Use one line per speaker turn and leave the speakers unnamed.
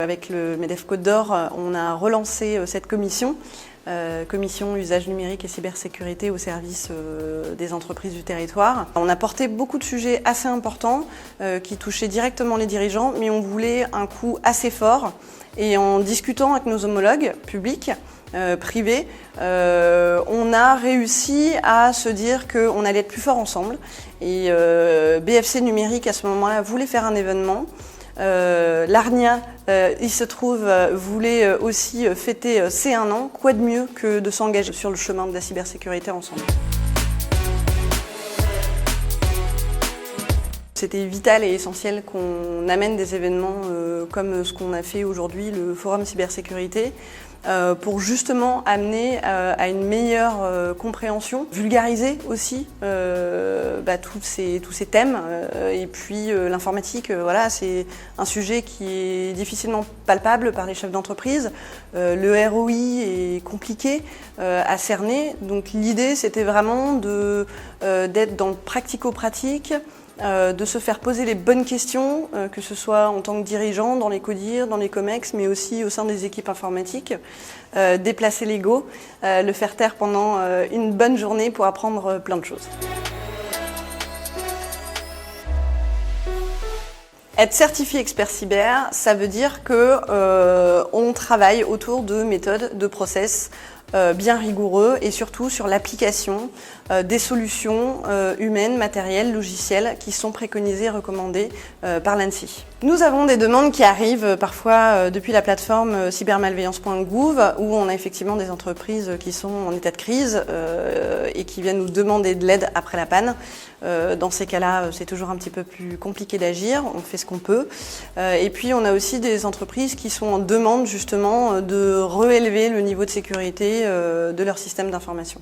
Avec le MEDEF Côte d'Or, on a relancé cette commission, commission usage numérique et cybersécurité au service des entreprises du territoire. On a porté beaucoup de sujets assez importants qui touchaient directement les dirigeants, mais on voulait un coup assez fort. Et en discutant avec nos homologues publics, privés, on a réussi à se dire qu'on allait être plus fort ensemble. Et BFC Numérique, à ce moment-là, voulait faire un événement. L'ARNIA, il se trouve, voulait aussi fêter ses 1 an. Quoi de mieux que de s'engager sur le chemin de la cybersécurité ensemble? C'était vital et essentiel qu'on amène des événements comme ce qu'on a fait aujourd'hui, le Forum Cybersécurité, pour justement amener à une meilleure compréhension, vulgariser aussi tous ces thèmes. Et puis l'informatique, voilà, c'est un sujet qui est difficilement palpable par les chefs d'entreprise. Le ROI est compliqué à cerner, donc l'idée c'était vraiment d'être dans le pratico-pratique, de se faire poser les bonnes questions, que ce soit en tant que dirigeant, dans les CODIR, dans les COMEX, mais aussi au sein des équipes informatiques, déplacer l'ego, le faire taire pendant une bonne journée pour apprendre plein de choses. Être certifié expert cyber, ça veut dire qu'on travaille autour de méthodes, de process bien rigoureux et surtout sur l'application des solutions humaines, matérielles, logicielles qui sont préconisées et recommandées par l'ANSSI. Nous avons des demandes qui arrivent parfois depuis la plateforme cybermalveillance.gouv où on a effectivement des entreprises qui sont en état de crise et qui viennent nous demander de l'aide après la panne. Dans ces cas-là, c'est toujours un petit peu plus compliqué d'agir, on fait ce qu'on peut. Et puis on a aussi des entreprises qui sont en demande justement de réélever le niveau de sécurité de leur système d'information.